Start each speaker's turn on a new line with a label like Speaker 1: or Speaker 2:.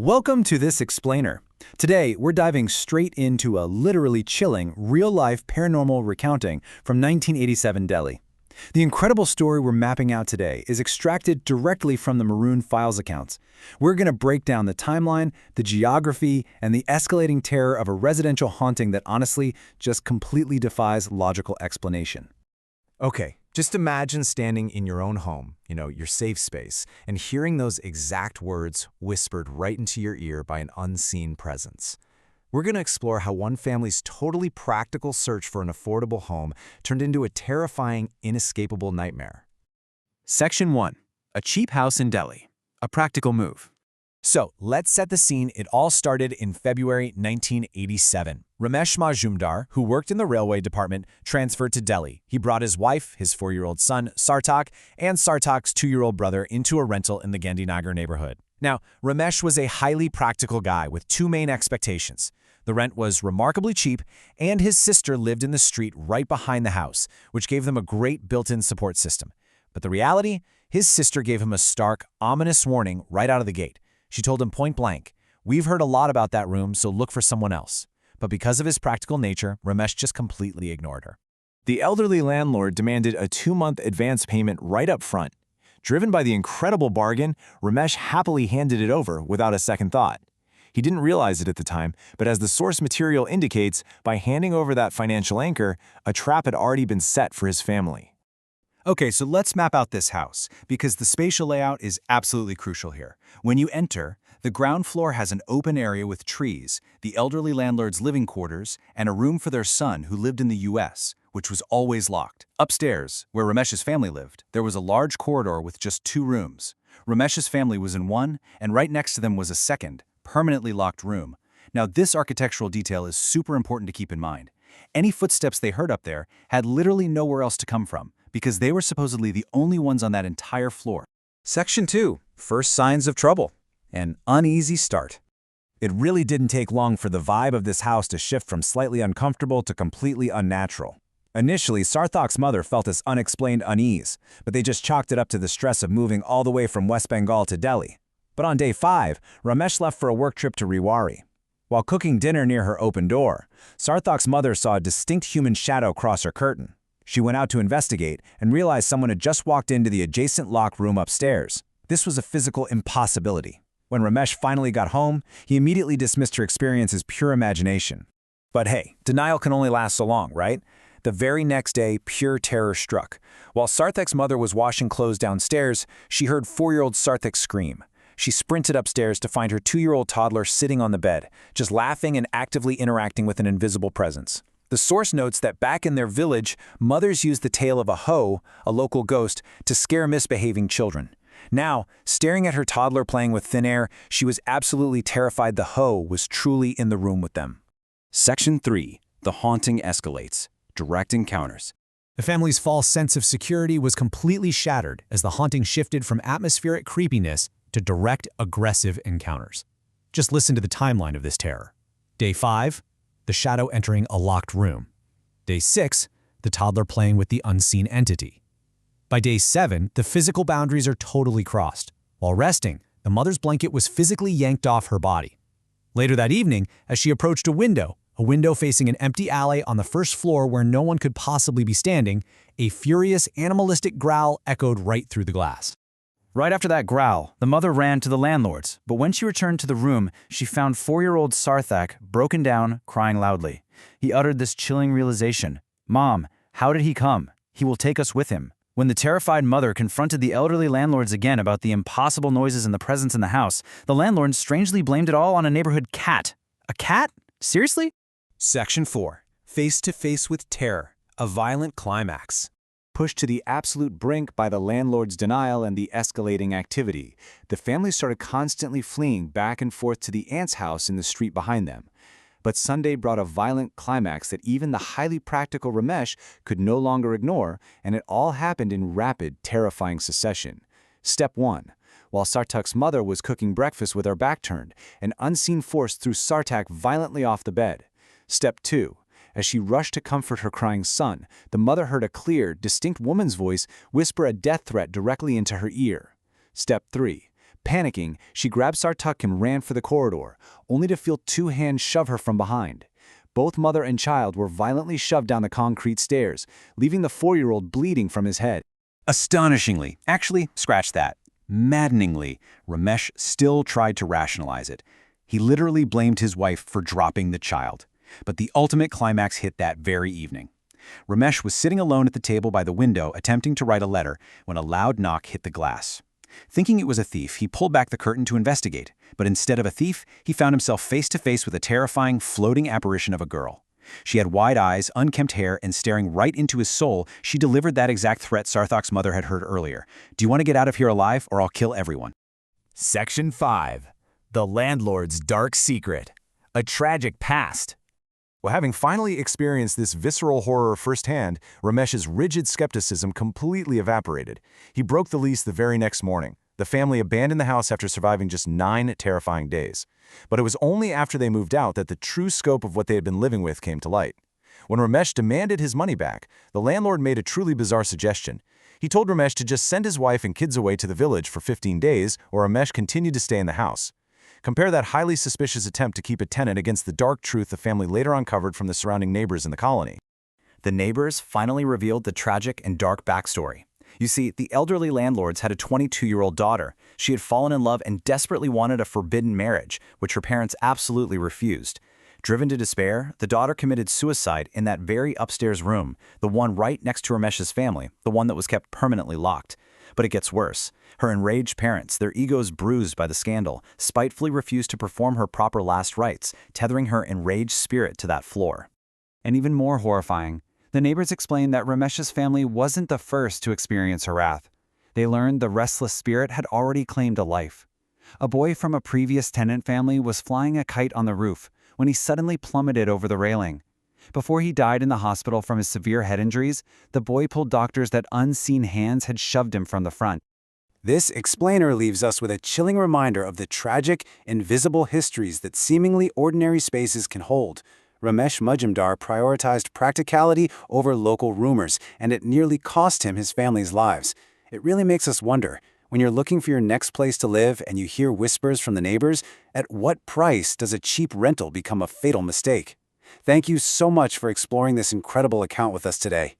Speaker 1: Welcome to this explainer. Today, we're diving straight into a literally chilling, real-life paranormal recounting from 1987 Delhi. The incredible story we're mapping out today is extracted directly from the Maroon Files accounts. We're going to break down the timeline, the geography, and the escalating terror of a residential haunting that honestly just completely defies logical explanation.
Speaker 2: Okay, just imagine standing in your own home, your safe space, and hearing those exact words whispered right into your ear by an unseen presence. We're going to explore how one family's totally practical search for an affordable home turned into a terrifying, inescapable nightmare.
Speaker 1: Section 1. A cheap house in Delhi. A practical move.
Speaker 2: So, let's set the scene. It all started in February 1987. Ramesh Majumdar, who worked in the railway department, transferred to Delhi. He brought his wife, his 4-year-old son, Sarthak, and Sarthak's 2-year-old brother into a rental in the Gandhinagar neighborhood. Now, Ramesh was a highly practical guy with two main expectations. The rent was remarkably cheap, and his sister lived in the street right behind the house, which gave them a great built-in support system. But the reality? His sister gave him a stark, ominous warning right out of the gate. She told him point blank, "We've heard a lot about that room, so look for someone else." But because of his practical nature, Ramesh just completely ignored her. The elderly landlord demanded a 2-month advance payment right up front. Driven by the incredible bargain, Ramesh happily handed it over without a second thought. He didn't realize it at the time, but as the source material indicates, by handing over that financial anchor, a trap had already been set for his family.
Speaker 1: Okay, so let's map out this house, because the spatial layout is absolutely crucial here. When you enter, the ground floor has an open area with trees, the elderly landlord's living quarters, and a room for their son who lived in the US, which was always locked. Upstairs, where Ramesh's family lived, there was a large corridor with just 2 rooms. Ramesh's family was in one, and right next to them was a second, permanently locked room. Now, this architectural detail is super important to keep in mind. Any footsteps they heard up there had literally nowhere else to come from, because they were supposedly the only ones on that entire floor. Section 2. First signs of trouble. An uneasy start.
Speaker 2: It really didn't take long for the vibe of this house to shift from slightly uncomfortable to completely unnatural. Initially, Sarthak's mother felt this unexplained unease, but they just chalked it up to the stress of moving all the way from West Bengal to Delhi. But on day 5, Ramesh left for a work trip to Rewari. While cooking dinner near her open door, Sarthak's mother saw a distinct human shadow cross her curtain. She went out to investigate and realized someone had just walked into the adjacent locked room upstairs. This was a physical impossibility. When Ramesh finally got home, he immediately dismissed her experience as pure imagination. But hey, denial can only last so long, right? The very next day, pure terror struck. While Sarthak's mother was washing clothes downstairs, she heard 4-year-old Sarthak scream. She sprinted upstairs to find her 2-year-old toddler sitting on the bed, just laughing and actively interacting with an invisible presence. The source notes that back in their village, mothers used the tale of a hoe, a local ghost, to scare misbehaving children. Now, staring at her toddler playing with thin air, she was absolutely terrified the hoe was truly in the room with them. Section 3. The haunting escalates. Direct encounters.
Speaker 3: The family's false sense of security was completely shattered as the haunting shifted from atmospheric creepiness to direct, aggressive encounters. Just listen to the timeline of this terror. Day 5. The shadow entering a locked room. Day 6, the toddler playing with the unseen entity. By day 7, the physical boundaries are totally crossed. While resting, the mother's blanket was physically yanked off her body. Later that evening, as she approached a window facing an empty alley on the first floor where no one could possibly be standing, a furious, animalistic growl echoed right through the glass.
Speaker 1: Right after that growl, the mother ran to the landlord's, but when she returned to the room, she found 4-year-old Sarthak broken down, crying loudly. He uttered this chilling realization, "Mom, how did he come? He will take us with him." When the terrified mother confronted the elderly landlords again about the impossible noises and the presence in the house, the landlord strangely blamed it all on a neighborhood cat. A cat? Seriously?
Speaker 2: Section 4. Face-to-face with terror. A violent climax. Pushed to the absolute brink by the landlord's denial and the escalating activity, the family started constantly fleeing back and forth to the aunt's house in the street behind them. But Sunday brought a violent climax that even the highly practical Ramesh could no longer ignore, and it all happened in rapid, terrifying succession. Step 1. While Sarthak's mother was cooking breakfast with her back turned, an unseen force threw Sarthak violently off the bed. Step 2. As she rushed to comfort her crying son, the mother heard a clear, distinct woman's voice whisper a death threat directly into her ear. Step 3. Panicking, she grabbed Sarthak and ran for the corridor, only to feel two hands shove her from behind. Both mother and child were violently shoved down the concrete stairs, leaving the 4-year-old bleeding from his head. Astonishingly, actually, scratch that, maddeningly, Ramesh still tried to rationalize it. He literally blamed his wife for dropping the child. But the ultimate climax hit that very evening. Ramesh was sitting alone at the table by the window attempting to write a letter when a loud knock hit the glass. Thinking it was a thief, he pulled back the curtain to investigate, but instead of a thief, he found himself face to face with a terrifying, floating apparition of a girl. She had wide eyes, unkempt hair, and staring right into his soul, she delivered that exact threat Sarthak's mother had heard earlier. "Do you want to get out of here alive, or I'll kill everyone?"
Speaker 3: Section 5. The Landlord's Dark Secret. A Tragic Past.
Speaker 4: Well, having finally experienced this visceral horror firsthand, Ramesh's rigid skepticism completely evaporated. He broke the lease the very next morning. The family abandoned the house after surviving just 9 terrifying days. But it was only after they moved out that the true scope of what they had been living with came to light. When Ramesh demanded his money back, the landlord made a truly bizarre suggestion. He told Ramesh to just send his wife and kids away to the village for 15 days, or Ramesh continued to stay in the house. Compare that highly suspicious attempt to keep a tenant against the dark truth the family later uncovered from the surrounding neighbors in the colony.
Speaker 1: The neighbors finally revealed the tragic and dark backstory. You see, the elderly landlords had a 22-year-old daughter. She had fallen in love and desperately wanted a forbidden marriage, which her parents absolutely refused. Driven to despair, the daughter committed suicide in that very upstairs room, the one right next to Ramesh's family, the one that was kept permanently locked. But it gets worse. Her enraged parents, their egos bruised by the scandal, spitefully refused to perform her proper last rites, tethering her enraged spirit to that floor. And even more horrifying, the neighbors explained that Ramesh's family wasn't the first to experience her wrath. They learned the restless spirit had already claimed a life. A boy from a previous tenant family was flying a kite on the roof when he suddenly plummeted over the railing. Before he died in the hospital from his severe head injuries, the boy told doctors that unseen hands had shoved him from the front.
Speaker 2: This explainer leaves us with a chilling reminder of the tragic, invisible histories that seemingly ordinary spaces can hold. Ramesh Majumdar prioritized practicality over local rumors, and it nearly cost him his family's lives. It really makes us wonder, when you're looking for your next place to live and you hear whispers from the neighbors, at what price does a cheap rental become a fatal mistake? Thank you so much for exploring this incredible account with us today.